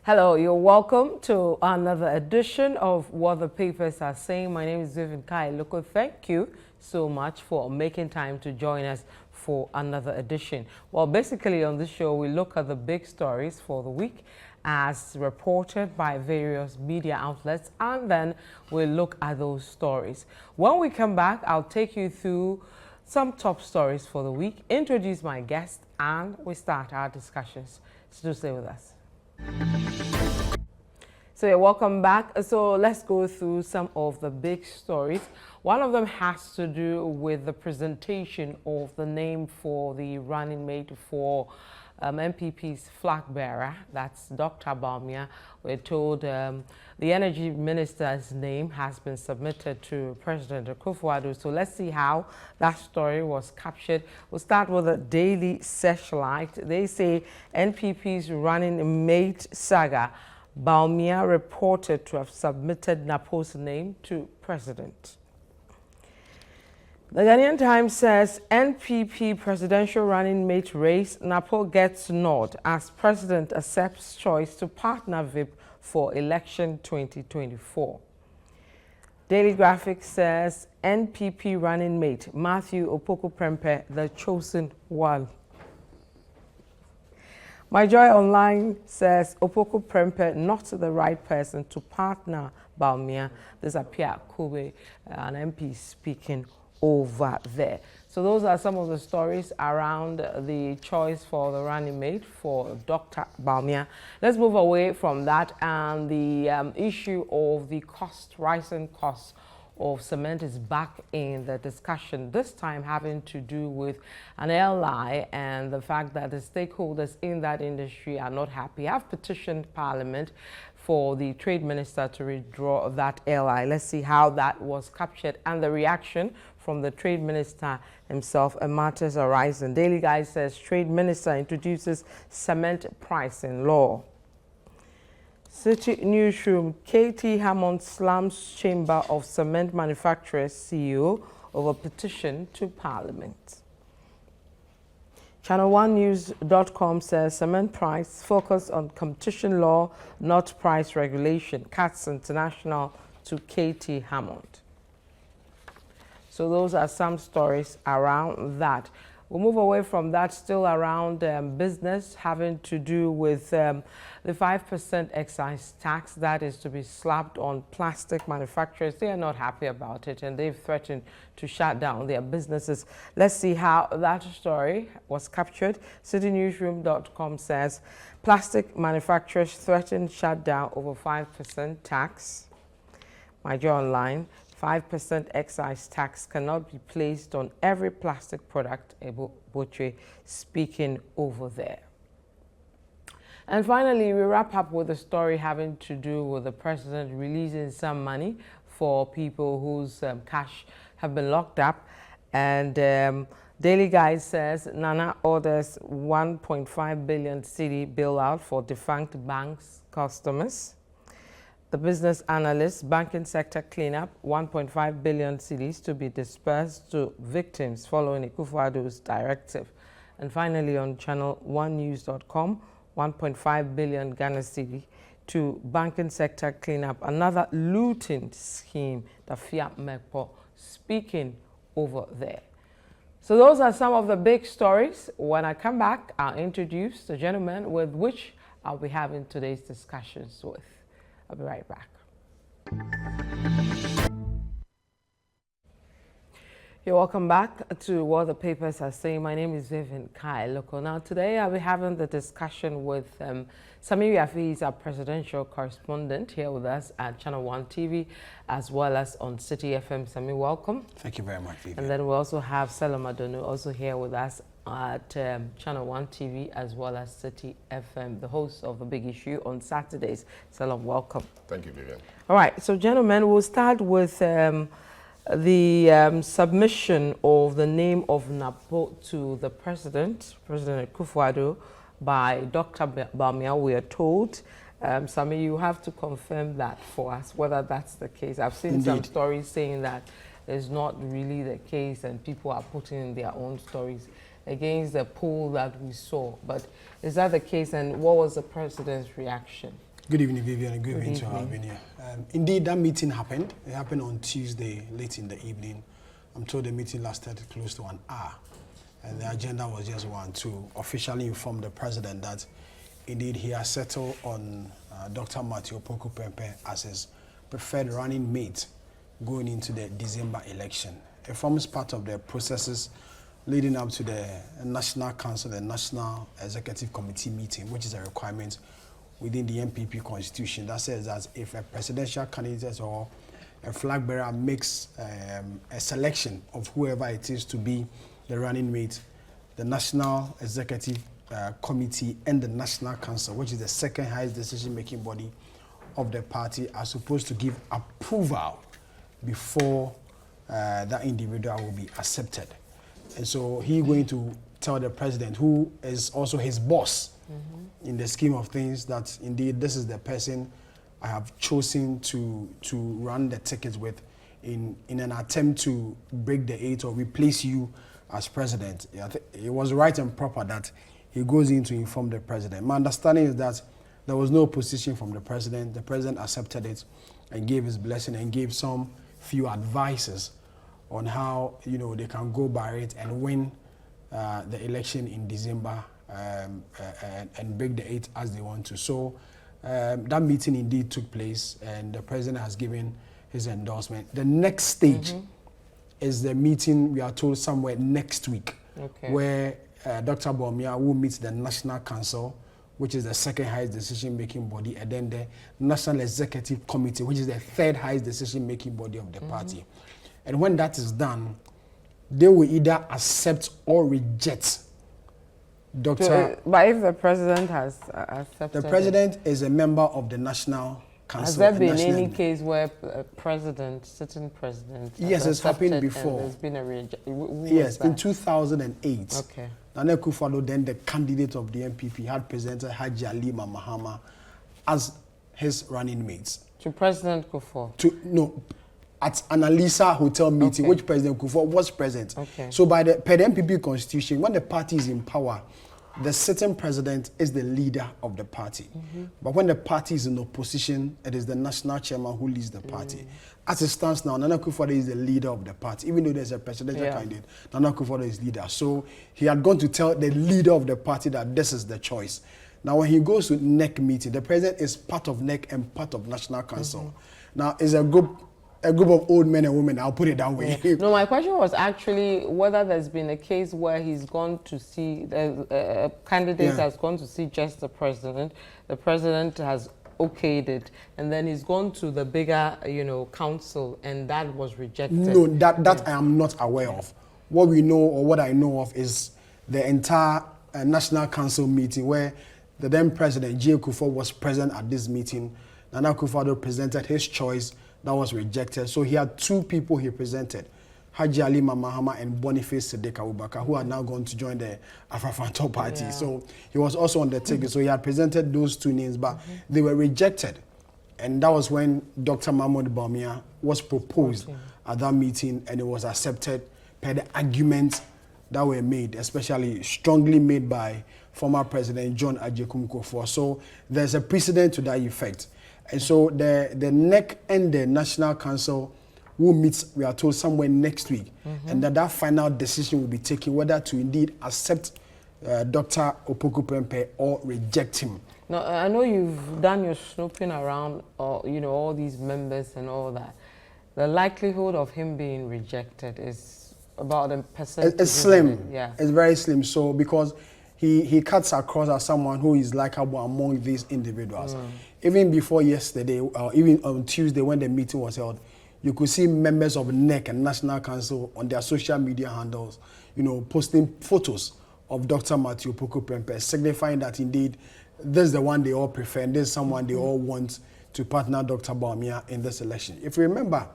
Hello, you're welcome to another edition of What the Papers Are Saying. My name is Vivian Kai Loko. Thank you so much for making time to join us for another edition. Well, basically on this show, we look at the big stories for the week as reported by various media outlets, and then we'll look at those stories. When we come back, I'll take you through some top stories for the week, introduce my guest, and we start our discussions. So do stay with us. So yeah, welcome back. So let's go through some of the big stories. One of them has to do with the presentation of the name for the running mate for MPP's flag bearer. That's Dr. Bawumia. We're told the energy minister's name has been submitted to President Akufo-Addo. So let's see how that story was captured. We'll start with the Daily Searchlight. They say NPP's running mate saga. Bawumia reported to have submitted Napo's name to President. The Ghanaian Times says NPP presidential running mate race, Napo gets nod as President accepts choice to partner VIP for election 2024. Daily Graphic says NPP running mate Matthew Opoku-Prempeh, the chosen one. My Joy Online says Opoku-Prempeh not the right person to partner Bawumia. This appear Kobe, an MP speaking over there. So those are some of the stories around the choice for the running mate for Dr. Bawumia. Let's move away from that, and the issue of the rising costs of cement is back in the discussion, this time having to do with an LI and the fact that the stakeholders in that industry are not happy. Have petitioned Parliament for the Trade Minister to withdraw that LI. Let's see how that was captured and the reaction from the Trade Minister himself and matters arising. Daily Guide says Trade Minister introduces cement pricing law. City Newsroom, KT Hammond slams Chamber of Cement Manufacturers CEO over petition to Parliament. ChannelOneNews.com says cement price focus on competition law, not price regulation. Cuts international to KT Hammond. So those are some stories around that. We'll move away from that, still around business, having to do with the 5% excise tax that is to be slapped on plastic manufacturers. They are not happy about it, and they've threatened to shut down their businesses. Let's see how that story was captured. CityNewsroom.com says plastic manufacturers threaten shutdown over 5% tax. My Joy Online. 5% excise tax cannot be placed on every plastic product, Butchie speaking over there. And finally, we wrap up with a story having to do with the president releasing some money for people whose cash have been locked up. And Daily Guide says Nana orders 1.5 billion cedi bailout for defunct banks' customers. The business analyst, banking sector cleanup, 1.5 billion cedis to be dispersed to victims following Akufo-Addo's directive. And finally, on ChannelOneNews.com, 1.5 billion Ghana cedi to banking sector cleanup, another looting scheme, the Fiat Mekpo speaking over there. So those are some of the big stories. When I come back, I'll introduce the gentleman with which I'll be having today's discussions with. I'll be right back. You're welcome back to What the Papers Are Saying. My name is Vivian Kai Loko. Now today I'll be having the discussion with Samiri Afi, our presidential correspondent here with us at Channel One TV as well as on City FM. Sami, welcome. Thank you very much, Vivian. And then we also have Selim Adonu also here with us at Channel One TV as well as City FM, the host of The Big Issue on Saturdays. Selim, welcome. Thank you, Vivian. All right, so gentlemen, we'll start with the submission of the name of Napo to the President Akufo-Addo by Dr. Bawumia, we are told. Sami, you have to confirm that for us, whether that's the case. I've seen Indeed. Some stories saying that it's not really the case and people are putting in their own stories against the poll that we saw. But is that the case, and what was the President's reaction? Good evening, Vivian, and good evening to our venue. Indeed, that meeting happened. It happened on Tuesday, late in the evening. I'm told the meeting lasted close to an hour. And the agenda was just one, to officially inform the president that indeed he has settled on Dr. Matthew Opoku-Prempeh as his preferred running mate going into the December election. It forms part of the processes leading up to the National Council, the National Executive Committee meeting, which is a requirement within the NPP constitution that says that if a presidential candidate or a flag bearer makes a selection of whoever it is to be the running mate, the National Executive Committee and the National Council, which is the second highest decision-making body of the party, are supposed to give approval before that individual will be accepted. And so he's going to tell the president, who is also his boss, in the scheme of things, that indeed this is the person I have chosen to run the ticket with in an attempt to break the eight or replace you as president. It was right and proper that he goes in to inform the president. My understanding is that there was no opposition from the president. The president accepted it and gave his blessing and gave some few advices on how they can go by it and win the election in December and break the eight as they want to. So that meeting indeed took place, and the president has given his endorsement. The next stage is the meeting, we are told, somewhere next week, where Dr. Bawumia will meet the National Council, which is the second highest decision-making body, and then the National Executive Committee, which is the third highest decision-making body of the party. And when that is done, they will either accept or reject Dr. But if the president has accepted, the president is a member of the National Council. Has there been any case where a president, sitting president, yes, it's happened before. There's been a rejection. Yes, in 2008. Okay. Akufo-Addo, then the candidate of the NPP, had presented Haji Ali Mahama as his running mates. To President Kufuor? At an Alisa hotel meeting, which President Kufuor was present. So per the NPP constitution, when the party is in power, the sitting president is the leader of the party. But when the party is in opposition, it is the national chairman who leads the party. As it stands now, Nana Akufo-Addo is the leader of the party. Even though there's a presidential candidate, Nana Akufo-Addo is leader. So he had gone to tell the leader of the party that this is the choice. Now when he goes to NEC meeting, the president is part of NEC and part of National Council. Now it's a group of old men and women, I'll put it that way. No, my question was actually whether there's been a case where he's gone to see, a candidate has gone to see just the president has okayed it, and then he's gone to the bigger, council, and that was rejected. No, that I am not aware of. What we know, or what I know of, is the entire National Council meeting where the then president, J. Kufuor, was present at this meeting. Nana Akufo-Addo presented his choice. That was rejected. So he had two people he presented, Haji Ali Mahama and Boniface Sedek Abubakar, who are now going to join the Afrafanto party. So he was also on the ticket. So he had presented those two names, but they were rejected. And that was when Dr. Mahmoud Bawumia was proposed at that meeting, and it was accepted per the arguments that were made, especially strongly made by former President John Ajekum Kufuor. So there's a precedent to that effect. And so the NEC and the National Council will meet, we are told, somewhere next week. And that final decision will be taken whether to indeed accept Dr. Opoku-Prempeh or reject him. Now, I know you've done your snooping around, all these members and all that. The likelihood of him being rejected is about a percentage. It's slim. Yeah. It's very slim. So because he cuts across as someone who is likable among these individuals. Even before yesterday, or even on Tuesday when the meeting was held, you could see members of NEC and National Council on their social media handles, posting photos of Dr. Matthew Opoku-Prempeh, signifying that indeed this is the one they all prefer, and this is someone they all want to partner Dr. Bawumia in this election. If you remember,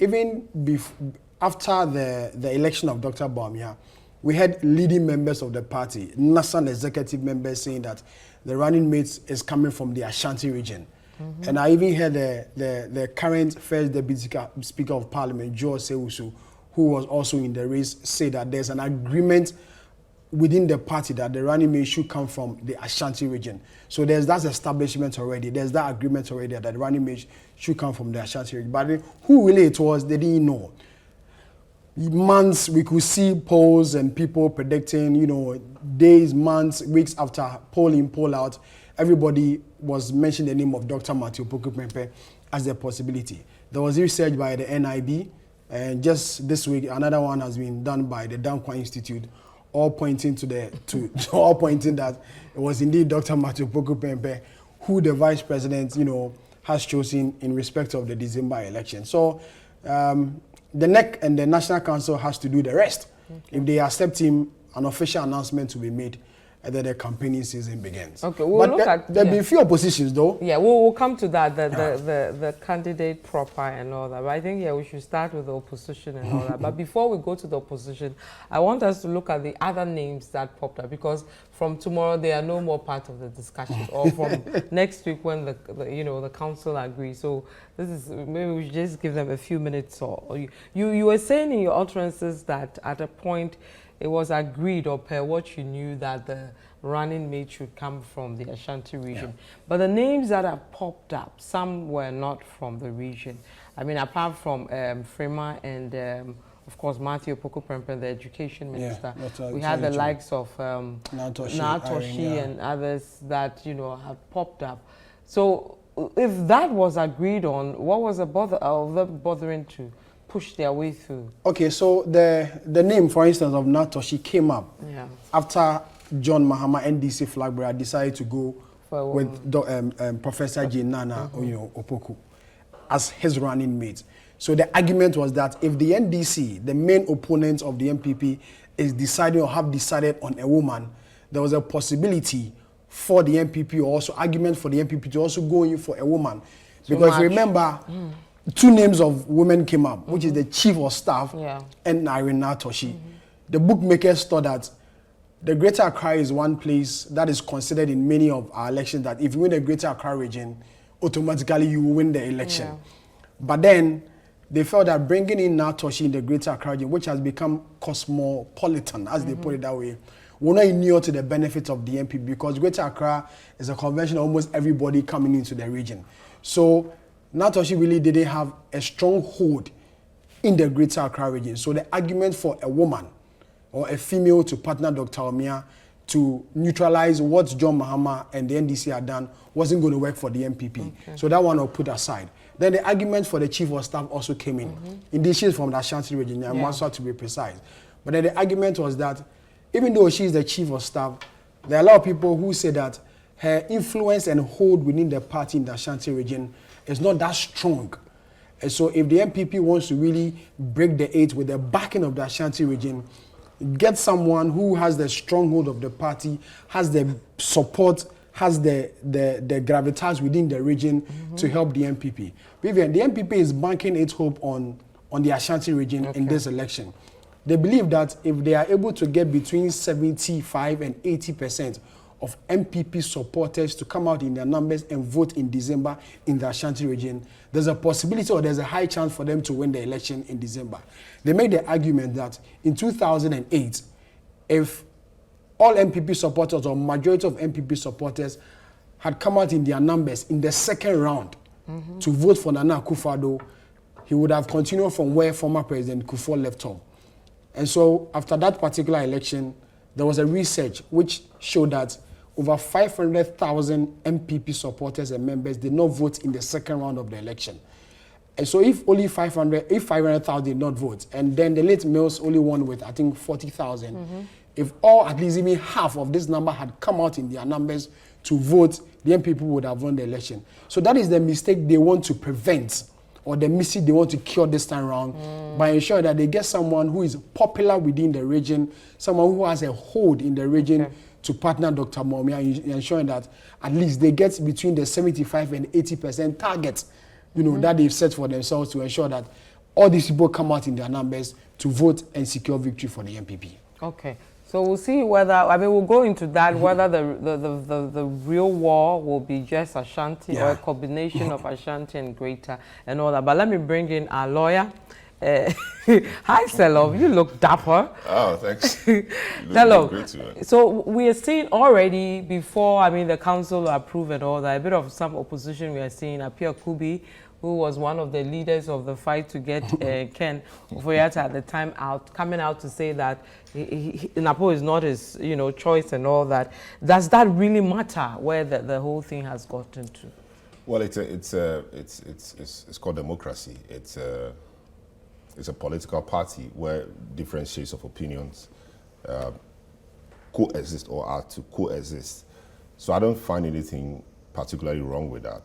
even after the election of Dr. Bawumia, we had leading members of the party, national executive members, saying that the running mate is coming from the Ashanti region. And I even heard the current first deputy speaker of parliament, George Sewusu, who was also in the race, say that there's an agreement within the party that the running mate should come from the Ashanti region. So there's that establishment already. There's that agreement already that the running mate should come from the Ashanti region. But who really it was, they didn't know. Months, we could see polls and people predicting, you know, days, months, weeks after poll in, poll out, everybody was mentioning the name of Dr. Matthew Opoku-Prempeh as a possibility. There was research by the NIB, and just this week, another one has been done by the Dankwa Institute, all pointing all pointing that it was indeed Dr. Matthew Opoku-Prempeh who the vice president, you know, has chosen in respect of the December election. So the NEC and the National Council has to do the rest. Okay. If they accept him, an official announcement will be made, and then the campaigning season begins. Okay, we'll look at there'll be few oppositions though. Yeah, we'll come to that, the candidate proper and all that. But I think, yeah, we should start with the opposition and all that. But before we go to the opposition, I want us to look at the other names that popped up, because from tomorrow they are no more part of the discussion, or from next week when the council agrees. So this is, maybe we should just give them a few minutes. Or you were saying in your utterances that at a point it was agreed, or per what you knew, that the running mate should come from the Ashanti region. Yeah. But the names that have popped up, some were not from the region. I mean, apart from Frema and, of course, Matthew Opoku-Prempeh, the education minister, we had the likes of Natoshi and others that, you know, have popped up. So if that was agreed on, what was the bothering to push their way through? Okay, so the name, for instance, of Natoshi came up after John Mahama, NDC flag bearer, decided to go with Professor J. Nana Opoku as his running mate. So the argument was that if the NDC, the main opponent of the MPP, is deciding or have decided on a woman, there was a possibility for the MPP, or also argument for the MPP to also go in for a woman. So because remember, two names of women came up, which is the chief of staff and Irene Natoshi. The bookmakers thought that the Greater Accra is one place that is considered in many of our elections that if you win the Greater Accra region, automatically you will win the election. But then they felt that bringing in Natoshi in the Greater Accra region, which has become cosmopolitan, as they put it that way, will not inure to the benefit of the MP, because Greater Accra is a convention of almost everybody coming into the region. So Natoshi really didn't have a strong hold in the Greater Accra region. So the argument for a woman or a female to partner Dr. Bawumia to neutralize what John Mahama and the NDC had done wasn't going to work for the MPP. Okay. So that one I'll put aside. Then the argument for the chief of staff also came in. Indeed, she's from the Ashanti region, Manswa to be precise. But then the argument was that even though she's the chief of staff, there are a lot of people who say that her influence and hold within the party in the Ashanti region is not that strong. And so if the MPP wants to really break the eight with the backing of the Ashanti region, get someone who has the stronghold of the party, has the support, has the gravitas within the region to help the MPP. Vivian, the MPP is banking its hope on the Ashanti region in this election. They believe that if they are able to get between 75 and 80% of MPP supporters to come out in their numbers and vote in December in the Ashanti region, there's a possibility or there's a high chance for them to win the election in December. They made the argument that in 2008, if all MPP supporters or majority of MPP supporters had come out in their numbers in the second round to vote for Nana Akufo-Addo, he would have continued from where former President Kufuor left off. And so after that particular election, there was a research which showed that over 500,000 MPP supporters and members did not vote in the second round of the election. And so if only 500,000 did not vote, and then the late males only won with, I think, 40,000, if all, at least even half of this number had come out in their numbers to vote, the MPP would have won the election. So that is the mistake they want to prevent, or the mistake they want to cure this time around, by ensuring that they get someone who is popular within the region, someone who has a hold in the region, to partner Dr. Bawumia, ensuring that at least they get between the 75 and 80% target, you know, that they've set for themselves, to ensure that all these people come out in their numbers to vote and secure victory for the MPP. Okay. So we'll see whether, I mean, we'll go into that, whether the real war will be just Ashanti or a combination of Ashanti and Greater and all that. But let me bring in our lawyer Hi, Selo. You look dapper. Oh, thanks. Selo. So we are seeing already before, I mean, the council approved and all that, a bit of some opposition we are seeing. Apia Kubi, who was one of the leaders of the fight to get Ken Ofori-Atta at the time out, coming out to say that Napo is not his, choice and all that. Does that really matter where the whole thing has gotten to? Well, it's called democracy. It's a political party where different shades of opinions coexist or are to coexist. So I don't find anything particularly wrong with that.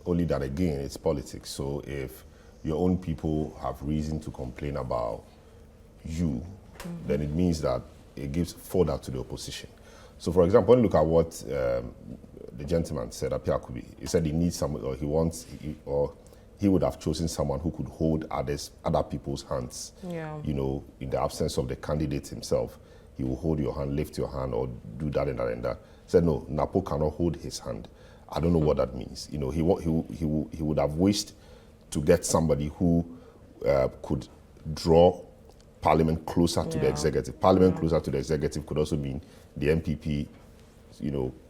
Only that, again, it's politics. So if your own people have reason to complain about you, then it means that it gives fodder to the opposition. So, for example, when you look at what the gentleman said, Apia Kubi, he said he needs someone, or he would have chosen someone who could hold other people's hands. Yeah. In the absence of the candidate himself, he will hold your hand, lift your hand, or do that and that and that. He said, no, Napo cannot hold his hand. I don't know what that means. He would have wished to get somebody who could draw Parliament closer to the executive. Parliament closer to the executive could also mean the MPP,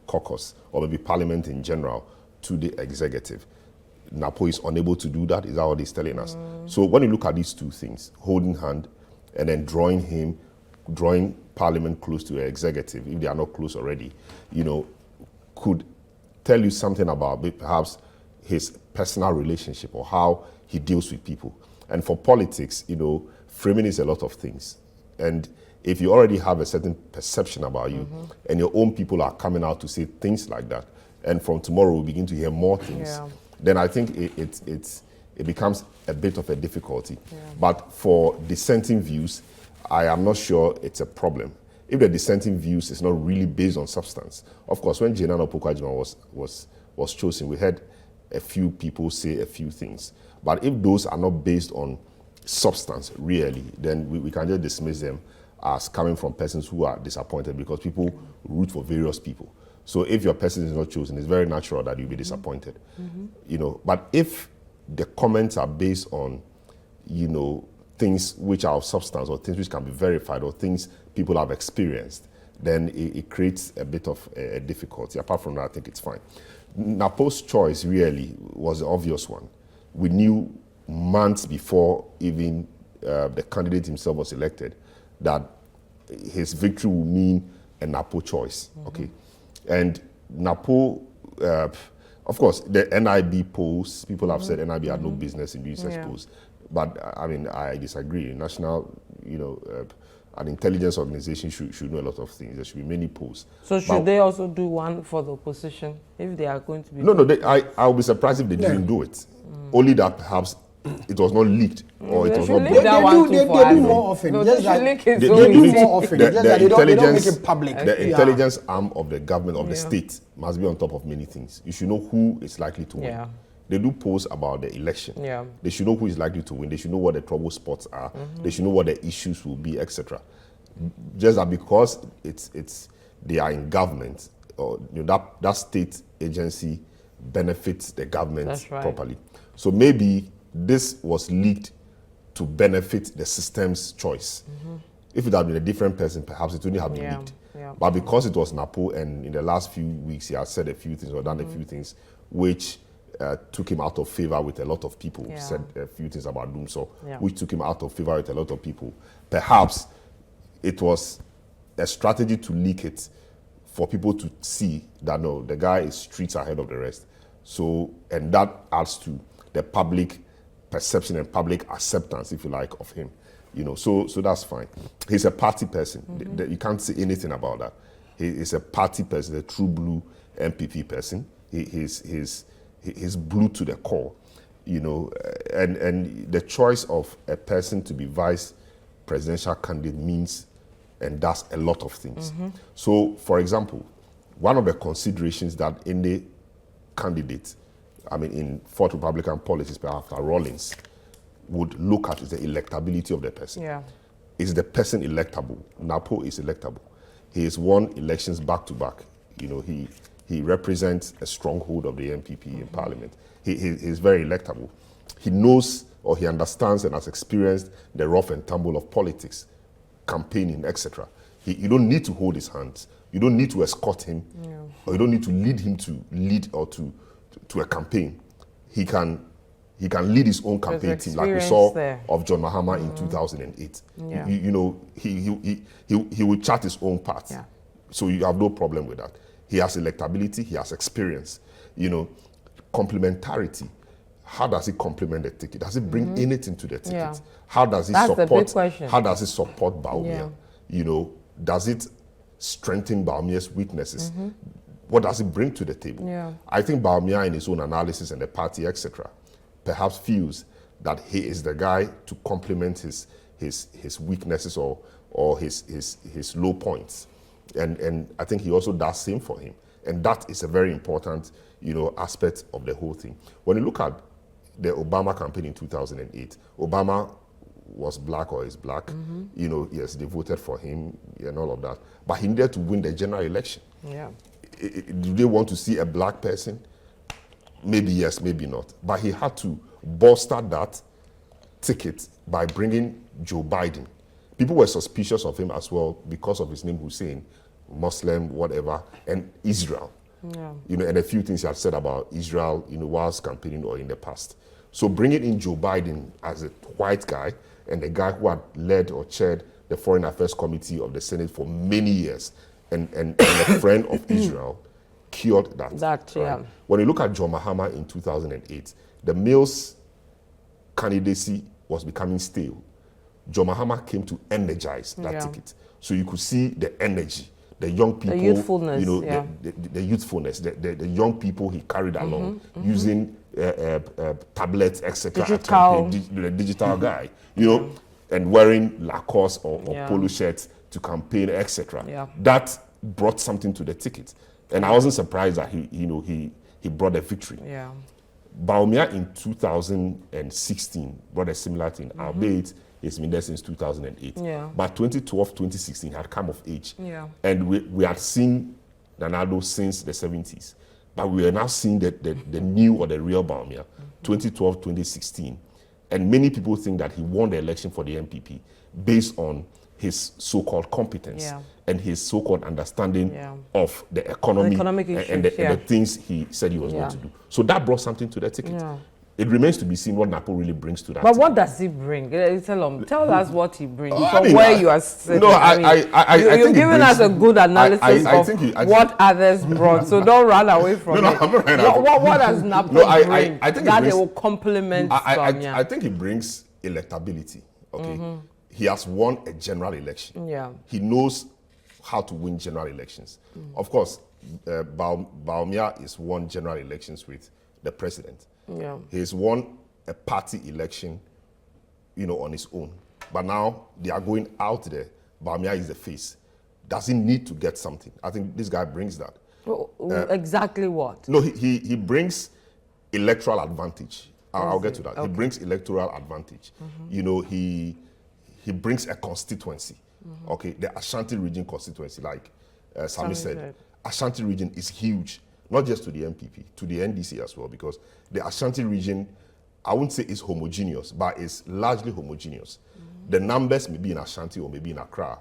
caucus, or maybe Parliament in general to the executive. Napo is unable to do that. Is that what he's telling us? So when you look at these two things, holding hand and then drawing Parliament close to the executive, if they are not close already, could tell you something about perhaps his personal relationship or how he deals with people. And for politics, framing is a lot of things. And if you already have a certain perception about you and your own people are coming out to say things like that, and from tomorrow we begin to hear more things, then I think it becomes a bit of a difficulty. Yeah. But for dissenting views, I am not sure it's a problem. If the dissenting views is not really based on substance. Of course, when Jenan Opoku-Agyeman was chosen, we had a few people say a few things. But if those are not based on substance, really, then we can just dismiss them as coming from persons who are disappointed, because people root for various people. So if your person is not chosen, it's very natural that you'll be disappointed. But if the comments are based on, things which are of substance, or things which can be verified, or things people have experienced, then it creates a bit of a difficulty. Apart from that, I think it's fine. Napo's choice really was the obvious one. We knew months before even the candidate himself was elected that his victory would mean a Napo choice. Okay, and Napo, of course, the NIB polls, people have said NIB had no business in doing such polls. But I mean, I disagree. National, an intelligence organization should know a lot of things. There should be many polls. So should they also do one for the opposition if they are going to be? No, I'll be surprised if they didn't do it. Only that perhaps it was not leaked or it was not. They do more often. No, they do more often. They don't make it public. The intelligence arm of the government, of the state, must be on top of many things. You should know who is likely to win. They do polls about the election. They should know who is likely to win. They should know what the trouble spots are. They should know what the issues will be, etc. Just that because they are in government, or that state agency benefits the government properly. So maybe this was leaked to benefit the system's choice. If it had been a different person, perhaps it wouldn't have been leaked. But because it was Napo, and in the last few weeks he has said a few things or done a few things which took him out of favor with a lot of people, said a few things about Dumso, which took him out of favor with a lot of people. Perhaps it was a strategy to leak it for people to see that, no, the guy is streets ahead of the rest. So, and that adds to the public perception and public acceptance, if you like, of him. So that's fine. He's a party person. You can't say anything about that. He is a party person, a true blue MPP person. He's blue to the core, and the choice of a person to be vice presidential candidate means and does a lot of things. So, for example, one of the considerations that any candidate, in Fourth Republican policies, perhaps after Rawlings, would look at is the electability of the person. Is the person electable? Napo is electable. He has won elections back to back. He represents a stronghold of the MPP in Parliament. He's very electable. He knows or he understands and has experienced the rough and tumble of politics, campaigning, etc. You don't need to hold his hands. You don't need to escort him, or you don't need to lead him to lead or to a campaign. He can lead his own campaign team, like we saw of John Mahama in 2008. Yeah. You know, he will chart his own path. Yeah. So you have no problem with that. He has electability, he has experience. You know, complementarity. How does it complement the ticket? Does it bring anything to the ticket? Yeah. How does it That's support? the big question. How does it support Bawumia? Yeah. You know, does it strengthen Bawumia's weaknesses? What does it bring to the table? Yeah. I think Bawumia, in his own analysis and the party, etc., perhaps feels that he is the guy to complement his weaknesses or his low points, and I think he also does same for him, and that is a very important, you know, aspect of the whole thing. When you look at the Obama campaign in 2008, Obama was black or is black. You know, yes, they voted for him and all of that, but he needed to win the general election. Yeah. Do they want to see a black person? Maybe yes, maybe not. But he had to bolster that ticket by bringing Joe Biden. People were suspicious of him as well because of his name, Hussein, Muslim, whatever, and Israel. Yeah. You know, and a few things he had said about Israel, you know, whilst campaigning or in the past. So bringing in Joe Biden as a white guy and a guy who had led or chaired the Foreign Affairs Committee of the Senate for many years and a friend of Israel cured that. That, right? yeah. When you look at John Mahama in 2008, the Mills candidacy was becoming stale. John Mahama came to energize that ticket. So you could see the energy, the young people, the youthfulness, you know, yeah. the youthfulness, the young people he carried along using tablets, etc. The digital guy, you know, and wearing Lacoste or polo shirts to campaign, etc. Yeah. That brought something to the ticket, and I wasn't surprised that he brought a victory. Yeah. Bawumia in 2016 brought a similar thing, albeit he's been there since 2008. Yeah. But 2012, 2016 had come of age. Yeah. And we had seen Nana-Addo since the 70s. But we are now seeing the new or the real Bawumia, 2012, 2016. And many people think that he won the election for the MPP based on his so-called competence and his so-called understanding of the economy and the things he said he was going to do. So that brought something to the ticket. Yeah. It remains to be seen what Napo really brings to that. But ticket. what does he bring? Tell us what he brings from where you are sitting. No, I you're think giving us a good analysis of what others brought. So don't run away from it. I'm not running away. What does Napo bring I think that it will complement Bawumia? I think he brings electability. Okay, he has won a general election. Yeah, he knows how to win general elections. Of course, Bawumia is won general elections with the president. Yeah, he's won a party election, you know, on his own. But now they are going out there. Bawumia is the face. Does he need to get something? I think this guy brings that. Exactly what? No, he brings electoral advantage. I'll get to that. Okay. He brings electoral advantage. You know, he brings a constituency. Okay, the Ashanti region constituency, like Sami said. Ashanti region is huge, not just to the MPP, to the NDC as well, because the Ashanti region, I wouldn't say it's homogeneous, but it's largely homogeneous. The numbers may be in Ashanti or maybe in Accra,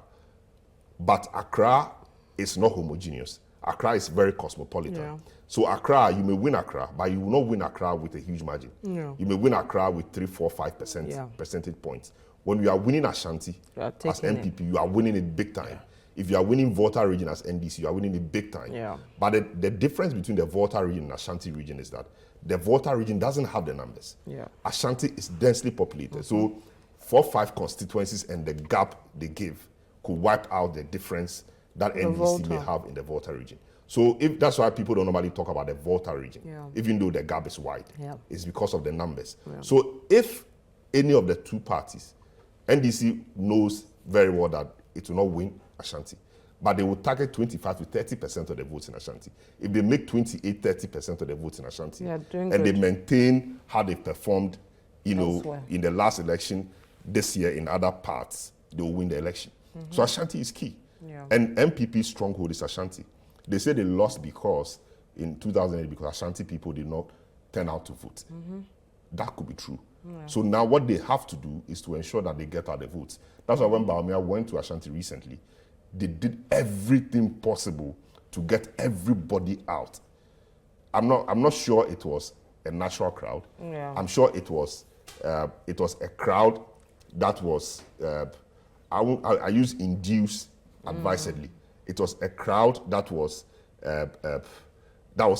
but Accra is not homogeneous. Accra is very cosmopolitan. Yeah. So Accra, you may win Accra, but you will not win Accra with a huge margin. Yeah. You may win Accra with 3, 4, 5% percentage points. When you are winning Ashanti as MPP, you are winning it big time. Yeah. If you are winning Volta region as NDC, you are winning it big time. Yeah. But the difference between the Volta region and Ashanti region is that the Volta region doesn't have the numbers. Yeah. Ashanti is densely populated. So 4, 5 constituencies and the gap they give could wipe out the difference that NDC may have in the Volta region. So if that's why people don't normally talk about the Volta region, even though the gap is wide, it's because of the numbers. Yeah. So if any of the two parties, NDC knows very well that it will not win Ashanti, but they will target 25 to 30% of the votes in Ashanti. If they make 28, 30% of the votes in Ashanti, and they maintain how they performed, you know, in the last election this year in other parts, they will win the election. So Ashanti is key. Yeah. And MPP's stronghold is Ashanti. They say they lost because in 2008 because Ashanti people did not turn out to vote. That could be true. So now what they have to do is to ensure that they get out the votes. That's why when Bawumia went to Ashanti recently, they did everything possible to get everybody out. I'm not sure it was a natural crowd. Yeah. I'm sure it was a crowd that was I use induced advisedly. It was a crowd that was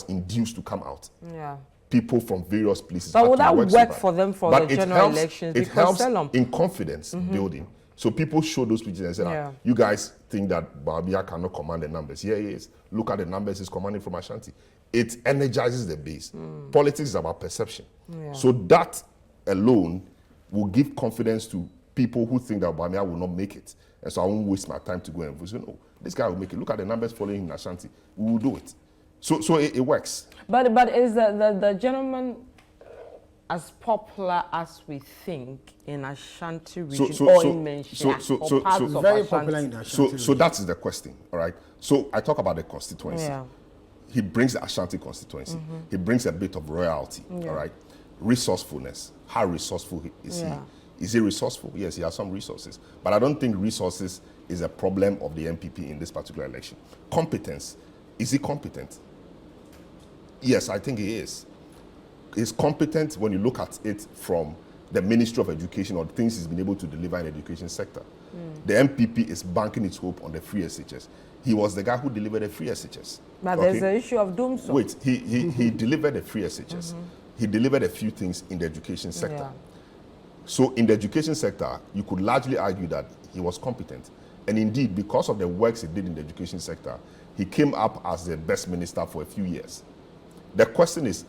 induced to come out. Yeah. People from various places. But would that work for them for the general elections? It helps in confidence building. So people show those pictures and say, you guys think that Bawumia cannot command the numbers. Yeah, he is. Look at the numbers he's commanding from Ashanti. It energizes the base. Politics is about perception. Yeah. So that alone will give confidence to people who think that Bawumia will not make it. And so I won't waste my time to go and vote. So, no, this guy will make it. Look at the numbers following him in Ashanti. We will do it. So it works. But is the gentleman as popular as we think in Ashanti region or in Menchia or parts of very Ashanti? popular in the Ashanti So that is the question, all right? So I talk about the constituency. Yeah. He brings the Ashanti constituency. He brings a bit of royalty, all right? Resourcefulness. How resourceful is he? Is he resourceful? Yes, he has some resources. But I don't think resources is a problem of the MPP in this particular election. Competence. Is he competent? Yes, I think he is. He's competent when you look at it from the Ministry of Education or things he's been able to deliver in the education sector. The MPP is banking its hope on the free SHS. He was the guy who delivered the free SHS. But there's the issue of doomsday. Wait, he delivered the free SHS. He delivered a few things in the education sector. Yeah. So in the education sector, you could largely argue that he was competent. And indeed, because of the works he did in the education sector, he came up as the best minister for a few years. The question is,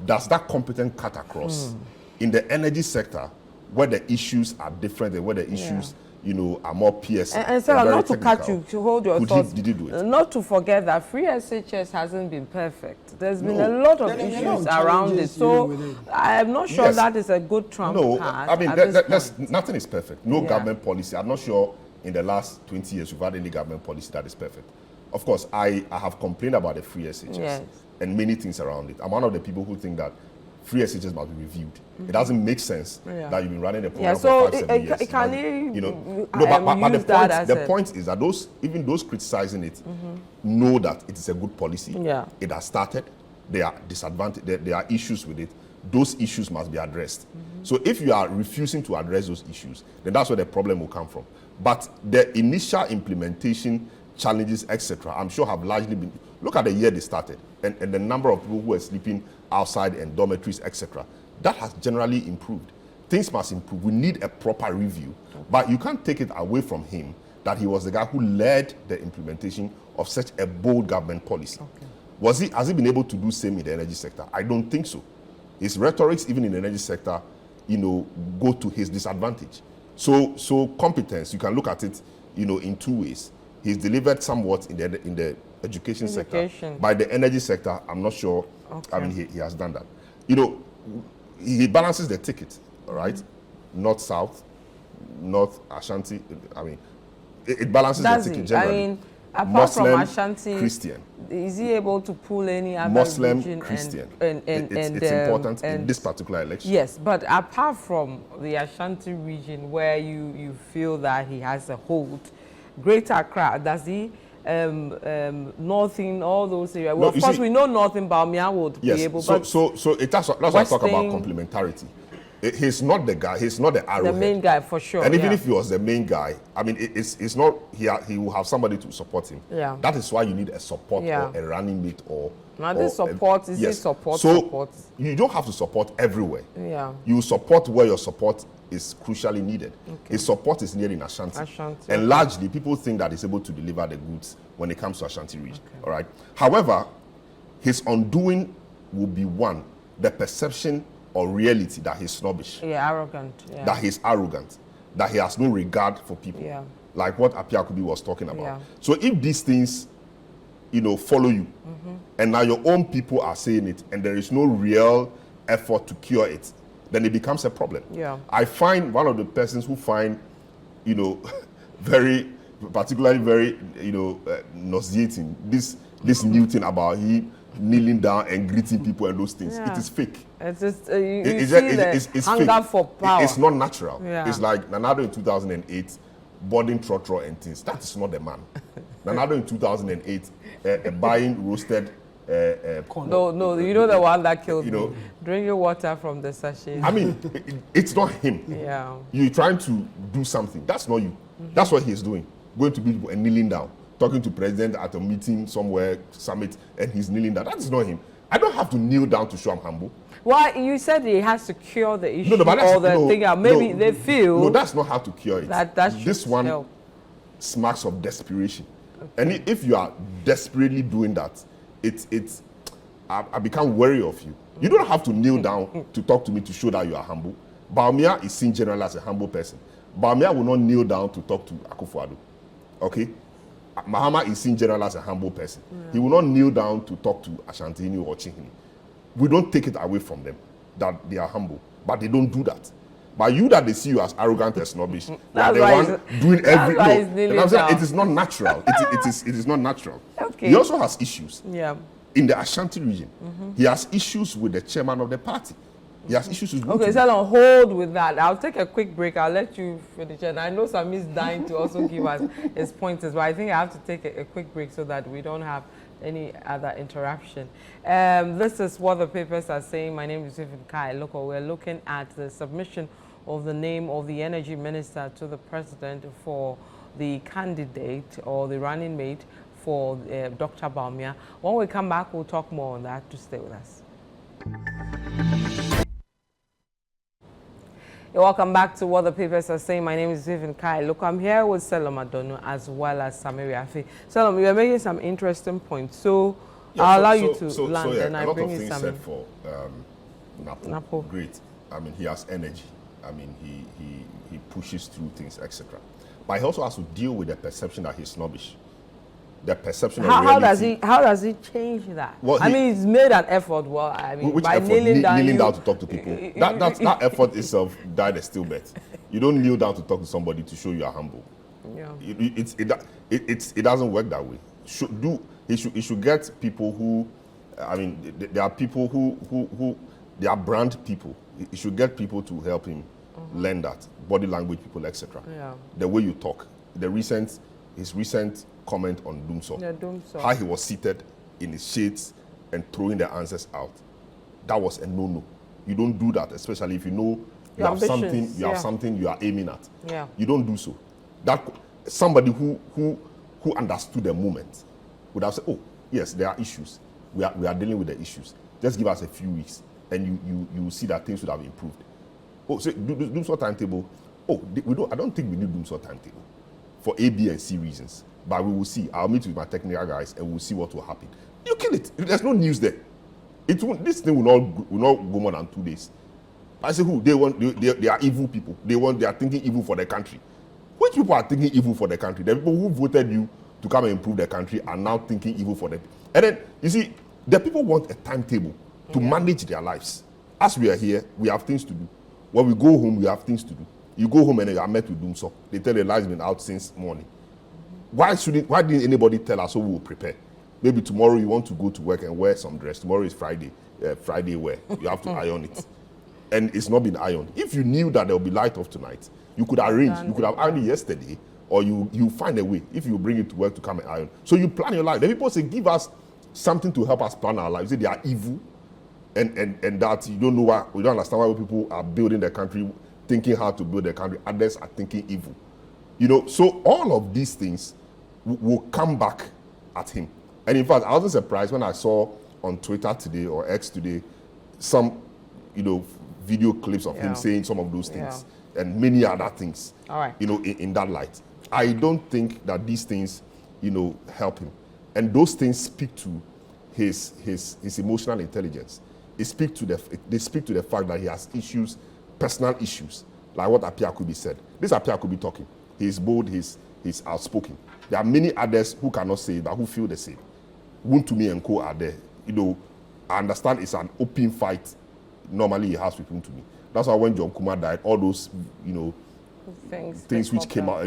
does that competence cut across in the energy sector where the issues are different and where the issues, are more piercing? And so not to cut you, to hold your thoughts. Did he do it? Not to forget that free SHS hasn't been perfect. There's been a lot of issues around it. So I'm not sure that is a good trump card. I mean, nothing is perfect. No government policy. I'm not sure in the last 20 years we've had any government policy that is perfect. Of course, I have complained about the free SHS and many things around it. I'm one of the people who think that free SHS must be reviewed. It doesn't make sense that you've been running the program for 5-7 years. But the point is that even those criticizing it know that it is a good policy. Yeah. It has started. There are disadvantages. There are issues with it. Those issues must be addressed. So if you are refusing to address those issues, then that's where the problem will come from. But the initial implementation challenges, etc., I'm sure have largely been. Look at the year they started and the number of people who were sleeping outside and dormitories, etc. That has generally improved. Things must improve. We need a proper review. But you can't take it away from him that he was the guy who led the implementation of such a bold government policy. Has he been able to do same in the energy sector? I don't think so. His rhetorics, even in the energy sector, go to his disadvantage. So competence, you can look at it, in two ways. He's delivered somewhat in the education sector. By the energy sector, I'm not sure. I mean, he has done that. He balances the ticket, all right? North, South, North, Ashanti. I mean, it balances the ticket generally. I mean, apart Muslim, from Ashanti, Christian. Is he able to pull any other Muslim, region Christian. It's important in this particular election. Yes, but apart from the Ashanti region where you feel that he has a hold, Greater Accra, does he Northern, all those areas? Well, of course, we know Northern Bawumia would be able to. So that's why I talk about complementarity. He's not the guy. He's not the arrowhead. The main guy for sure. And even if he was the main guy, I mean, it's not. He will have somebody to support him. Yeah. That is why you need a support or a running mate or. Now this support is yes. support. So support. You don't have to support everywhere. Yeah. You support where your support is crucially needed. His support is needed in Ashanti. And largely, people think that he's able to deliver the goods when it comes to Ashanti region. All right. However, his undoing will be one, the perception or reality that he's snobbish. Yeah, arrogant. Yeah. That he's arrogant. That he has no regard for people. Yeah. Like what Apiakubi was talking about. Yeah. So if these things, follow you, and now your own people are saying it, and there is no real effort to cure it, then it becomes a problem. Yeah. I find one of the persons who find, particularly very, nauseating, this new thing about him kneeling down and greeting people and those things. Yeah. It is fake. It's just It's hunger fake. for power. It's not natural. Yeah. It's like Nanado in 2008, boarding trotro and things. That is not the man. Nanado in 2008, buying roasted. No, you know the one that killed you me. know, Drinking water from the sachet. I mean, it's not him. Yeah. You're trying to do something. That's not you. That's what he's doing. Going to people and kneeling down, talking to president at a meeting somewhere, summit, and he's kneeling down. That is not him. I don't have to kneel down to show I'm humble. Well, you said he has to cure the issue but or the thing out. Maybe they feel No, that's not how to cure it. that This one help. smacks of desperation. Okay. And if you are desperately doing that, I become wary of you. You don't have to kneel down to talk to me to show that you are humble. Bawumia is seen generally as a humble person. Bawumia will not kneel down to talk to Akufo-Addo. Okay? Mahama is seen generally as a humble person. Yeah. He will not kneel down to talk to Ashantini or Chihini. We don't take it away from them that they are humble, but they don't do that. But you that they see you as arrogant and snobbish, that's the one doing every. And I'm saying it is not natural. It is not natural. Okay. He also has issues. Yeah. In the Ashanti region, he has issues with the chairman of the party. He has issues with. Okay, so on hold with that. I'll take a quick break. I'll let you finish. And I know Sami is dying to also give us his pointers, but I think I have to take a quick break so that we don't have any other interruption. This is what the papers are saying. My name is Stephen Kai. Look, we're looking at the submission of the name of the energy minister to the president for the candidate or the running mate for Dr. Bawumia. When we come back, we'll talk more on that. To stay with us. Welcome back to what the papers are saying. My name is Stephen Kai. Look, I'm here with Akufo-Addo as well as Samiri Afi. Salom, you are making some interesting points. So I'll allow you to land and I bring in some. A lot of things said for Napo. Great. I mean, he has energy. I mean, he pushes through things, etc. But he also has to deal with the perception that he's snobbish. The perception of reality. How does he change that? Well, I mean, he's made an effort. Well, I mean, which by effort? kneeling down to talk to people. That effort itself died a stillbirth. You don't kneel down to talk to somebody to show you are humble. Yeah. It doesn't work that way. He should get people who, I mean, there are people who they are brand people. He should get people to help him learn that, body language people, etc. Yeah. The way you talk. His recent comment on Doomso. Yeah, Doomso. How he was seated in his shades and throwing the answers out. That was a no-no. You don't do that, especially if you know you have something you are aiming at. Yeah. You don't do so. That somebody who understood the moment would have said, "Oh, yes, there are issues. We are dealing with the issues. Just give us a few weeks, and you will see that things would have improved." Oh, so Doomso timetable. Oh, I don't think we need Doomso timetable for A, B, and C reasons. But we will see. I'll meet with my technical guys and we'll see what will happen. You kill it. There's no news there. This thing will not go more than 2 days. I say who? They are evil people. They are thinking evil for the country. Which people are thinking evil for the country? The people who voted you to come and improve the country are now thinking evil for them. And then, you see, the people want a timetable to manage their lives. As we are here, we have things to do. When we go home, we have things to do. You go home and you are met with Doomso. They tell the lights been out since morning. Why didn't anybody tell us so we will prepare? Maybe tomorrow you want to go to work and wear some dress. Tomorrow is Friday. Friday wear. You have to iron it. And it's not been ironed. If you knew that there will be light off tonight, you could arrange. You could have ironed it yesterday, or you find a way if you bring it to work to come and iron. So you plan your life. The people say, give us something to help us plan our lives. Say they are evil, and that you don't know why, we don't understand why people are building the country, thinking how to build the country. Others are thinking evil. You know, so all of these things will come back at him. And in fact, I wasn't surprised when I saw on Twitter today or X today some, video clips of him saying some of those things and many other things. All right. In that light, I don't think that these things, help him. And those things speak to his emotional intelligence. They speak to the fact that he has issues, personal issues, like what Appiah-Kubi said. This Appiah-Kubi talking. He's bold. He's outspoken. There are many others who cannot say it, but who feel the same. Wuntumi and Co are there. I understand it's an open fight. Normally, he has with Wuntumi. That's why when John Kumar died, all those, things which came out,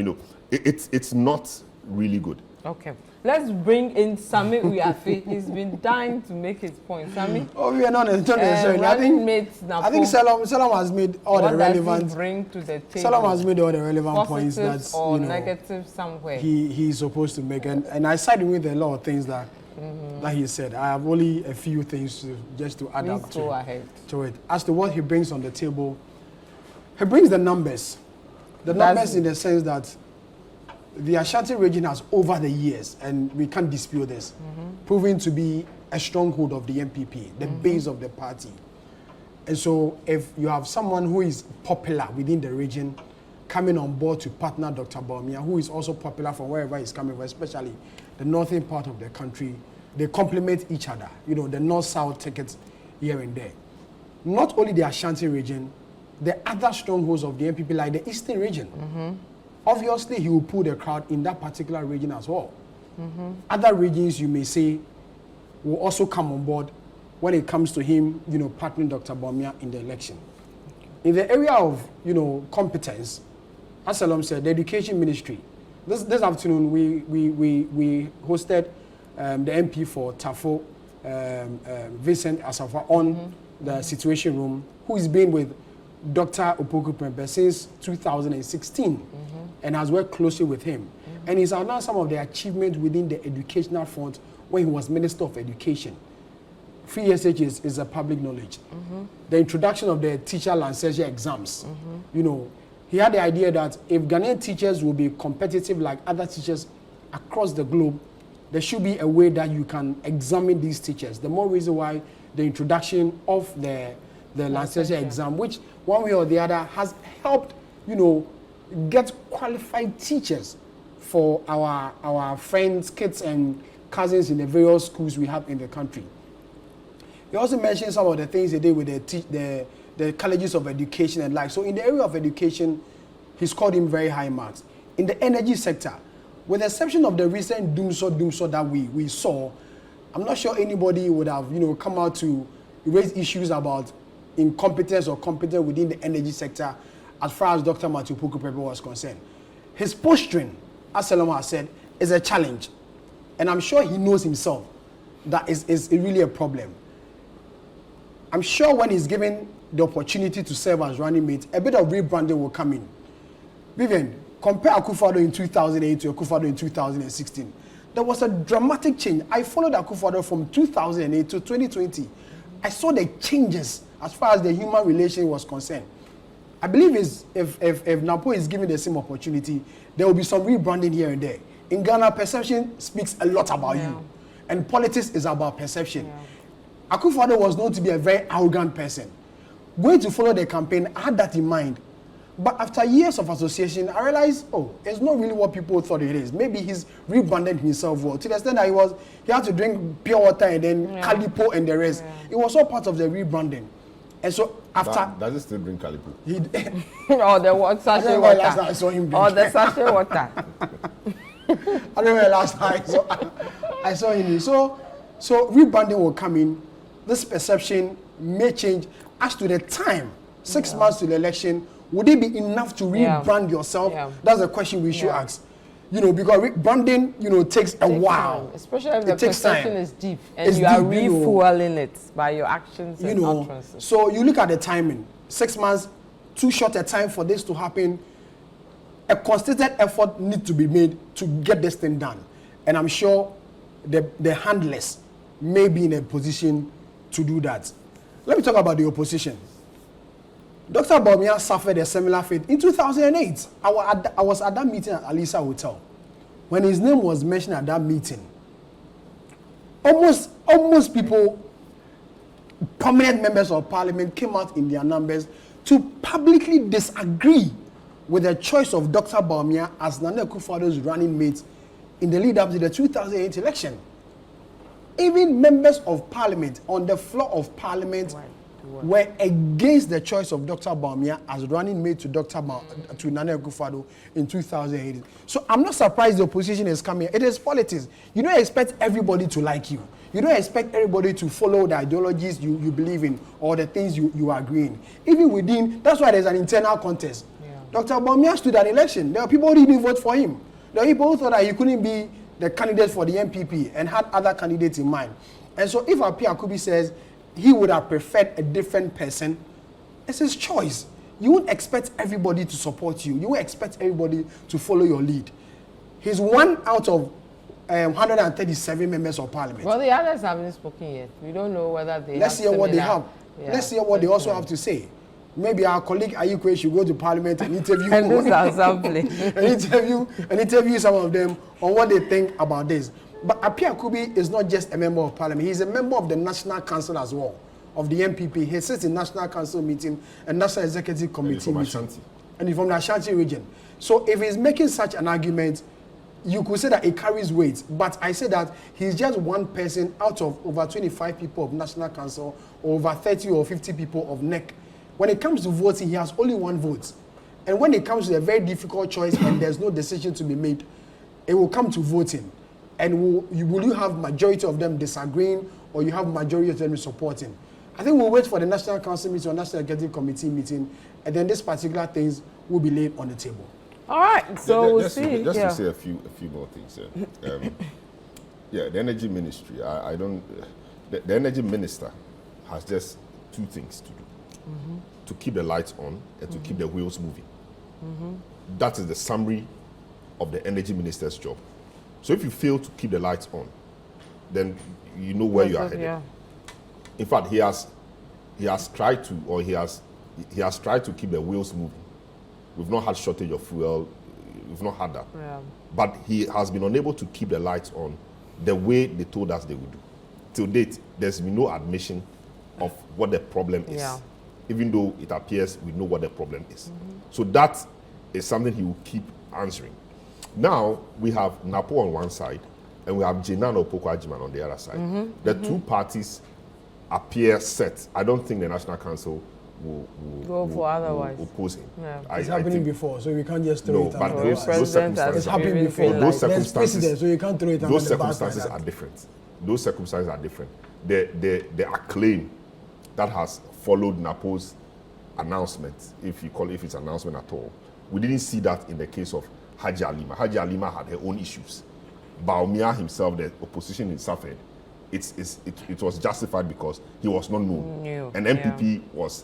it's not really good. Okay. Let's bring in Sami Uyafi. He's been dying to make his point. Sami? Oh, we are not necessarily. I think Salam has made all the relevant. Does he bring to the table? Salam has made all the relevant points that or negative somewhere. He's supposed to make, and I sided with a lot of things that that he said. I have only a few things just to add up to it. As to what he brings on the table, he brings the numbers. The numbers in the sense that the Ashanti region has, over the years, and we can't dispute this, proven to be a stronghold of the MPP, the base of the party. And so if you have someone who is popular within the region coming on board to partner Dr. Bawumia, who is also popular from wherever he's coming from, especially the northern part of the country, they complement each other. You know, the north-south tickets here and there. Not only the Ashanti region, the other strongholds of the MPP, like the eastern region. Obviously, he will pull the crowd in that particular region as well. Other regions, you may say, will also come on board when it comes to him, you know, partnering Dr. Bawumia in the election. In the area of, you know, competence, as Salam said, the education ministry. This afternoon, we hosted the MP for Tafo, Vincent Asafa, on the Situation Room, who has been with Dr. Opoku-Prempeh since 2016 and has worked closely with him. And he's announced some of the achievements within the educational front when he was Minister of Education. Free SH is a public knowledge. The introduction of the teacher licensure exams. You know, he had the idea that if Ghanaian teachers will be competitive like other teachers across the globe, there should be a way that you can examine these teachers. The more reason why the introduction of the licensure exam, which one way or the other has helped, you know, get qualified teachers for our friends, kids, and cousins in the various schools we have in the country. He also mentioned some of the things he did with the colleges of education and like. So in the area of education, he scored him very high marks. In the energy sector, with the exception of the recent doomsday that we saw, I'm not sure anybody would have, you know, come out to raise issues about incompetence or competence within the energy sector as far as Dr. Matthew Opoku-Prempeh was concerned. His posturing, as Saloma has said, is a challenge. And I'm sure he knows himself that is really a problem. I'm sure when he's given the opportunity to serve as running mate, a bit of rebranding will come in. Vivian, compare Akufo-Addo in 2008 to Akufo-Addo in 2016. There was a dramatic change. I followed Akufo-Addo from 2008 to 2020. I saw the changes as far as the human relation was concerned. I believe if Napo is given the same opportunity, there will be some rebranding here and there. In Ghana, perception speaks a lot about you. And politics is about perception. Akufo-Addo was known to be a very arrogant person. Going to follow the campaign, I had that in mind. But after years of association, I realized, oh, it's not really what people thought it is. Maybe he's rebranded himself well, to the extent that he had to drink pure water and then Calipo and the rest. It was all part of the rebranding. And so after... Does he still drink Calipo? Or the sachet water. Last night I saw him drink. Or the sachet water. I don't know last night I saw him. So rebranding will come in. This perception may change. As to the time, 6 months to the election, would it be enough to rebrand yourself? That's a question we should ask. You know, because branding, you know, takes a while. Time. Especially if the perception is deep and you are refueling it by your actions and utterances. So you look at the timing. 6 months, too short a time for this to happen. A concerted effort needs to be made to get this thing done. And I'm sure the handlers may be in a position to do that. Let me talk about the opposition. Dr. Bawumia suffered a similar fate in 2008. I was at that meeting at Alisa Hotel. When his name was mentioned at that meeting, almost people, prominent members of parliament, came out in their numbers to publicly disagree with the choice of Dr. Bawumia as Nana Akufo-Addo's running mate in the lead up to the 2008 election. Even members of parliament on the floor of parliament were against the choice of Dr. Bawumia as running mate to to Nana Akufo-Addo in 2008. So I'm not surprised the opposition is coming. It is politics. You don't expect everybody to like you. You don't expect everybody to follow the ideologies you believe in or the things you agree in. Even within, that's why there's an internal contest. Dr. Bawumia stood at election. There were people who didn't vote for him. There were people who thought that he couldn't be the candidate for the MPP and had other candidates in mind. And so if Akufo-Addo says he would have preferred a different person, it's his choice. You won't expect everybody to support you. You won't expect everybody to follow your lead. He's one out of 137 members of parliament. Well, the others haven't spoken yet. We don't know whether they Let's hear what they have. Yeah. Let's hear what they also have to say. Maybe our colleague Ayikwe should go to parliament and interview and do assembly. and interview some of them on what they think about this. But Akufo-Addo is not just a member of parliament. He's a member of the National Council as well, of the MPP. He sits in National Council meeting and National Executive Committee meeting. And he's from the Ashanti region. So if he's making such an argument, you could say that it carries weight. But I say that he's just one person out of over 25 people of National Council, or over 30 or 50 people of NEC. When it comes to voting, he has only one vote. And when it comes to a very difficult choice and there's no decision to be made, it will come to voting. And will you have majority of them disagreeing, or you have majority of them supporting? I think we'll wait for the National Council meeting or National Executive Committee meeting, and then these particular things will be laid on the table. All right, so we'll see. Just to say a few more things. Yeah, the energy ministry. The energy minister has just two things to do: to keep the lights on and to keep the wheels moving. That is the summary of the energy minister's job. So if you fail to keep the lights on, then you know where you are headed. Yeah. In fact, he has tried to keep the wheels moving. We've not had shortage of fuel. We've not had that. Yeah. But he has been unable to keep the lights on the way they told us they would do. Till date, there's been no admission of what the problem is. Yeah. Even though it appears we know what the problem is. So that is something he will keep answering. Now, we have Napo on one side, and we have Jenan Opoku-Agyeman on the other side. The two parties appear set. I don't think the National Council will oppose him. Yeah. It's happening before, so we can't just throw it out. But those circumstances, it's happened before. Those circumstances, so you can't throw it out. Those circumstances are different. Those circumstances are different. The acclaim that has followed Napo's announcement, if it's an announcement at all, we didn't see that in the case of Haji Alima. Haji Alima had her own issues. Bawumia himself, the opposition in suffered. It was justified because he was not known. And MPP was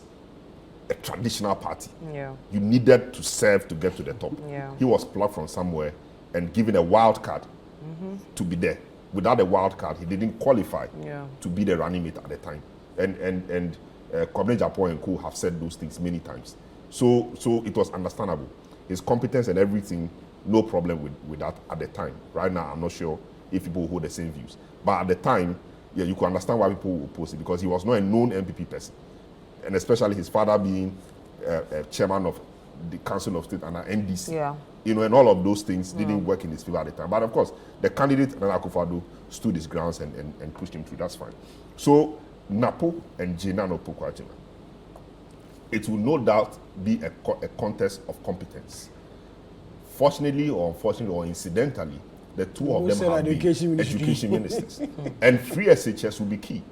a traditional party. Yeah. You needed to serve to get to the top. Yeah. He was plucked from somewhere and given a wild card to be there. Without a wild card, he didn't qualify to be the running mate at the time. And Kwabena Japan and Co have said those things many times. So it was understandable. His competence and everything, no problem with that at the time. Right now, I'm not sure if people hold the same views. But at the time, yeah, you can understand why people oppose it, because he was not a known MPP person. And especially his father being chairman of the Council of State and an NDC. Yeah. And all of those things didn't work in his favor at the time. But of course, the candidate, Akufo-Addo, stood his grounds and pushed him through. That's fine. So, Napo and Jenan Opoku-Agyeman, it will no doubt be a contest of competence. Fortunately or unfortunately or incidentally, the two of them have been education ministers. And free SHS will be key.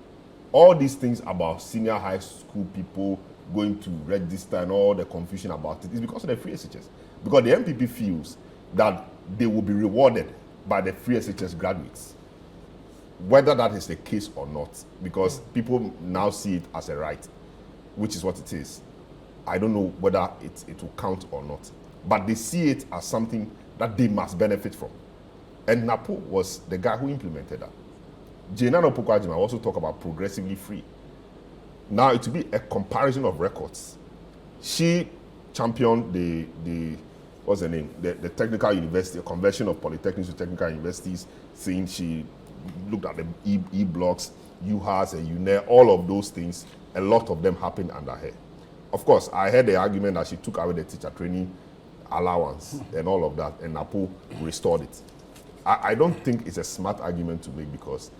All these things about senior high school people going to register and all the confusion about it is because of the free SHS. Because the MPP feels that they will be rewarded by the free SHS graduates. Whether that is the case or not, because people now see it as a right, which is what it is. I don't know whether it will count or not. But they see it as something that they must benefit from. And Napo was the guy who implemented that. Jenan Opoku-Agyeman also talk about progressively free. Now it will be a comparison of records. She championed the what's the name? The technical university, a conversion of polytechnics to technical universities, saying she looked at the e-blocks, UHAS and UNE, all of those things, a lot of them happened under her. Of course, I heard the argument that she took away the teacher training allowance and all of that, and Napo restored it. I don't think it's a smart argument to make, because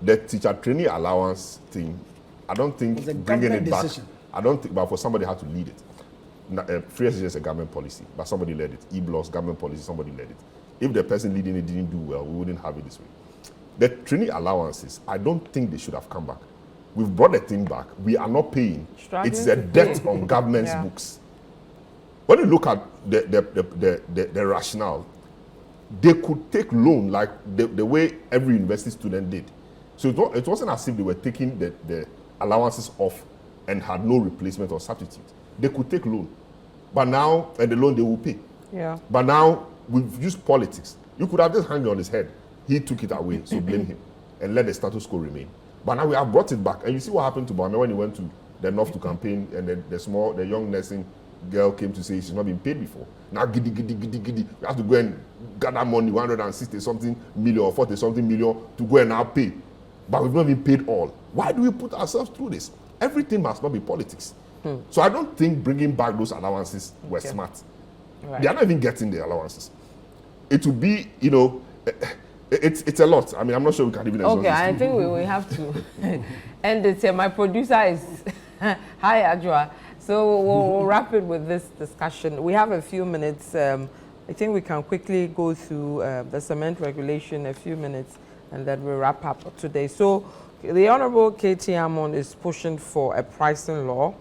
the teacher training allowance thing, I don't think bringing it back, I don't think, but for somebody had to lead it. Free SHS is a government policy, but somebody led it. E-blocks, government policy, somebody led it. If the person leading it didn't do well, we wouldn't have it this way. The training allowances, I don't think they should have come back. We've brought the thing back. We are not paying. It's a debt on government's books. When you look at the rationale, they could take loan like the way every university student did. So it wasn't as if they were taking the allowances off and had no replacement or substitute. They could take loan. But now, and the loan they will pay. Yeah. But now, we've used politics. You could have just hung on his head. He took it away, so blame him. And let the status quo remain. But now we have brought it back. And you see what happened to Bawumia when he went to the north to campaign, and the young nursing girl came to say she's not been paid before. Now, giddy. We have to go and gather money, 160-something million or 40-something million to go and now pay. But we've not been paid all. Why do we put ourselves through this? Everything must not be politics. So I don't think bringing back those allowances were smart. Right. They are not even getting the allowances. It will be, it's a lot. I mean, I'm not sure we can even exhaust Okay, I think we have to end it here. My producer is hi, Adjoa. So we'll wrap it with this discussion. We have a few minutes. I think we can quickly go through the cement regulation, a few minutes, and then we'll wrap up today. So the Honorable K.T. Hammond is pushing for a pricing law.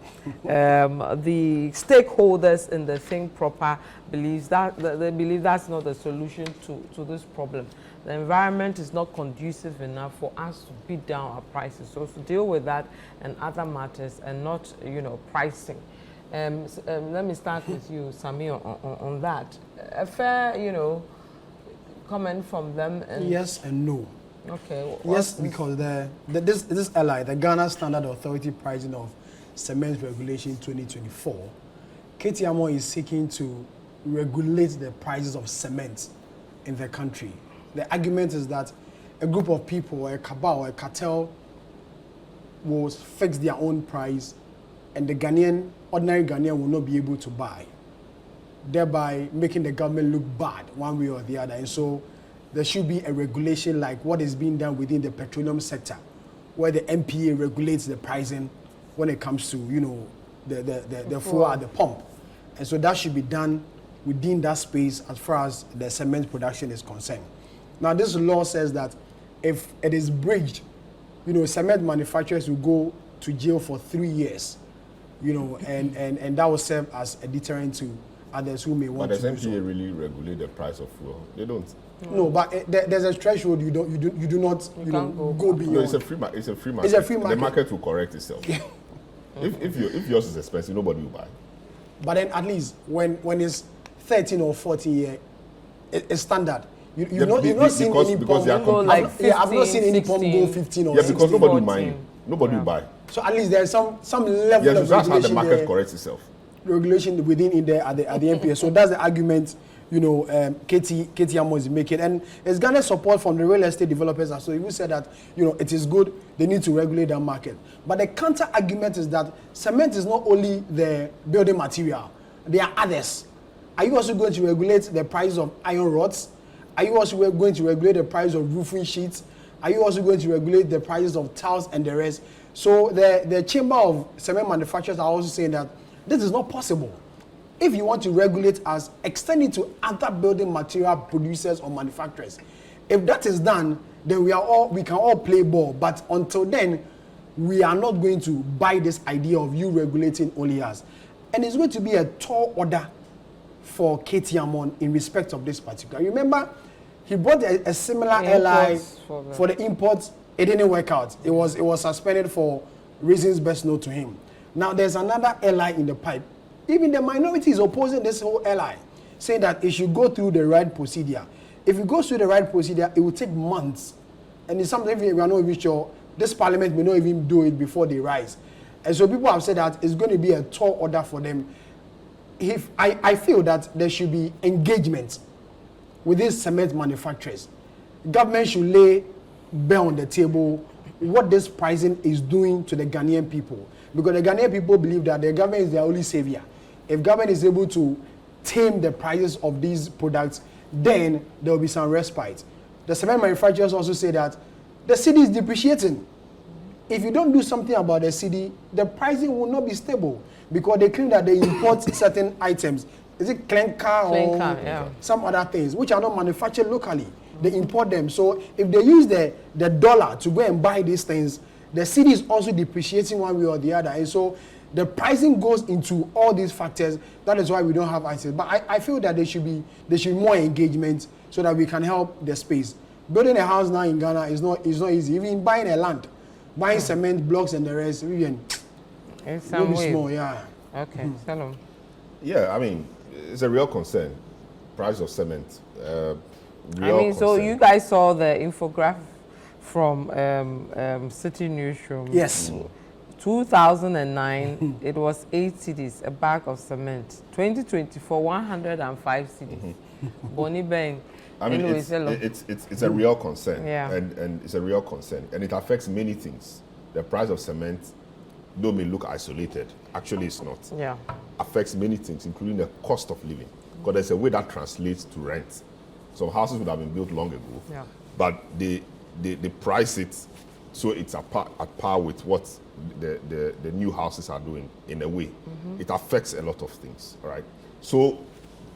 The stakeholders in the Think Proper believes that they believe that's not the solution to this problem. The environment is not conducive enough for us to beat down our prices. So to deal with that and other matters, and not pricing. Let me start with you, Samir, on that. A fair comment from them. And yes and no. Okay. Yes, because this LI, the Ghana Standard Authority pricing of cement regulation 2024, K.T. Hammond is seeking to regulate the prices of cement in the country. The argument is that a group of people, or a cabal, or a cartel, will fix their own price, and the ordinary Ghanaian will not be able to buy, thereby making the government look bad one way or the other. And so there should be a regulation like what is being done within the petroleum sector, where the MPA regulates the pricing when it comes to the fuel at the pump. And so that should be done within that space as far as the cement production is concerned. Now, this law says that if it is breached, cement manufacturers will go to jail for 3 years, and that will serve as a deterrent to others who may want to do so. But does MPA really regulate the price of fuel? They don't. No, but there's a threshold you do not go beyond. No, it's a free market. It's a free market. It's a free market. The market will correct itself. If yours is expensive, nobody will buy. But then at least when it's 13 or 14 years, it's standard. You've not seen any pump go like 15, I've not seen any pump go 15 or 16. Because nobody will buy. Nobody will buy. So at least there's some level of regulation. That's how the market corrects itself. Regulation within in there at the MPA. So that's the argument K.T. Hammond is making, and it's garnered support from the real estate developers. So you said that it is good, they need to regulate that market. But the counter argument is that cement is not only the building material, there are others. Are you also going to regulate the price of iron rods? Are you also going to regulate the price of roofing sheets? Are you also going to regulate the prices of tiles and the rest? So the Chamber of Cement Manufacturers are also saying that this is not possible. If you want to regulate us, extend it to other building material producers or manufacturers. If that is done, then we can all play ball. But until then, we are not going to buy this idea of you regulating only us. And it's going to be a tall order for K.T. Hammond in respect of this particular. Remember, he brought a similar LI for the imports. It didn't work out. It was suspended for reasons best known to him. Now there's another LI in the pipe. Even the minority is opposing this whole LI, saying that it should go through the right procedure. If it goes through the right procedure, it will take months. And it's something we are not even sure. This parliament may not even do it before they rise. And so people have said that it's going to be a tall order for them. I feel that there should be engagement with these cement manufacturers. Government should lay bare on the table what this pricing is doing to the Ghanaian people. Because the Ghanaian people believe that the government is their only savior. If government is able to tame the prices of these products, then there will be some respite. The cement manufacturers also say that the cedi is depreciating. If you don't do something about the cedi, the pricing will not be stable, because they claim that they import certain items. Is it clinker or some other things which are not manufactured locally? They import them. So if they use the dollar to go and buy these things, the cedi is also depreciating one way or the other. And so the pricing goes into all these factors. That is why we don't have items. But I feel that there should be more engagement so that we can help the space. Building a house now in Ghana is not easy. Even buying a land, buying cement blocks and the rest, Vivian, it's some way. small, yeah. Okay, Salom. Yeah, I mean, it's a real concern. Price of cement. Real concern. So you guys saw the infographic from City Newsroom. Yes. 2009, it was 8 cedis, a bag of cement. 2024, 105 cedis. Bonnie Bang. I mean, it's a real concern. Yeah. And it's a real concern. And it affects many things. The price of cement, though may look isolated, actually it's not. Yeah. Affects many things, including the cost of living. Because there's a way that translates to rent. Some houses would have been built long ago, yeah, but they price it so it's at par with what the new houses are doing in a way. It affects a lot of things, right? So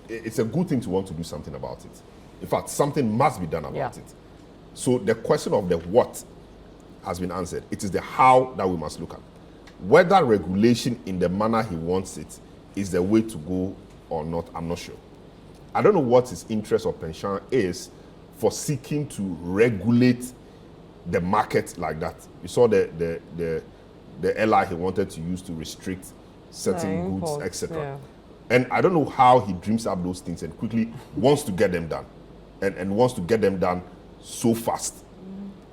it's a good thing to want to do something about it. In fact, something must be done about it. So the question of the what has been answered. It is the how that we must look at. Whether regulation in the manner he wants it is the way to go or not, I'm not sure. I don't know what his interest or penchant is for seeking to regulate the market like that. You saw the LI he wanted to use to restrict certain goods, etc. Yeah. And I don't know how he dreams up those things and quickly wants to get them done. And wants to get them done so fast.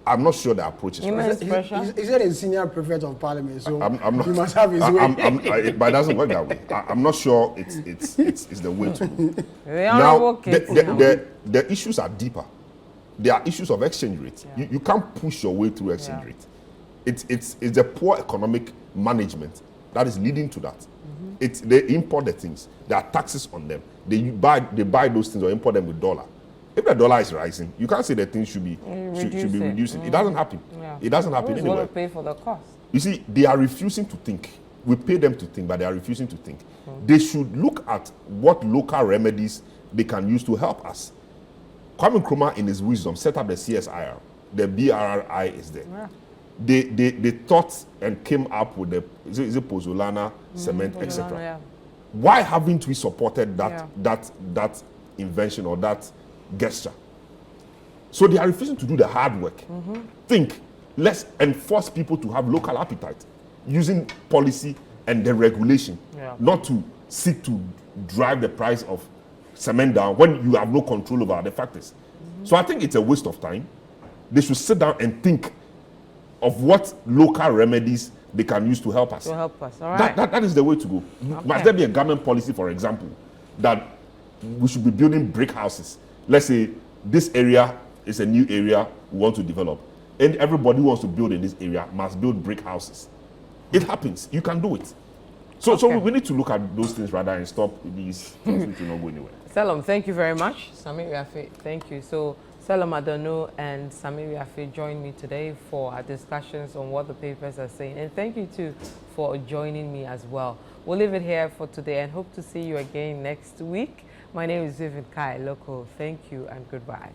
I'm not sure the approach is right. He said he's senior prefect of parliament, so I'm not, he must have his way. But it doesn't work that way. I'm not sure it's the way to go. Now, the issues are deeper. There are issues of exchange rate. Yeah. You can't push your way through exchange rate. It's the poor economic management that is leading to that. They import the things. There are taxes on them. They buy those things or import them with dollar. If the dollar is rising, you can't say that things should be reducing. It doesn't happen. Yeah. It doesn't happen anywhere. Want to pay for the cost? You see, they are refusing to think. We pay them to think, but they are refusing to think. They should look at what local remedies they can use to help us. Kwame Nkrumah, in his wisdom, set up the CSIR. The BRRI is there. Yeah. They thought and came up with the is it Pozzolana, cement, etc. Yeah. Why haven't we supported that invention or that gesture? So they are refusing to do the hard work. Think, let's enforce people to have local appetite using policy and the regulation, not to seek to drive the price of cement down when you have no control over the factors. So I think it's a waste of time. They should sit down and think of what local remedies they can use to help us. To help us, all right. That is the way to go. Okay. Must there be a government policy, for example, that we should be building brick houses? Let's say this area is a new area we want to develop, and everybody who wants to build in this area must build brick houses. It happens. You can do it. So we need to look at those things rather and stop these things which will not go anywhere. Salom, thank you very much. Samir Yafe, thank you. So Salom Adano and Samir Yafe joined me today for our discussions on what the papers are saying. And thank you too for joining me as well. We'll leave it here for today and hope to see you again next week. My name is Vivian Kai Loco. Thank you and goodbye.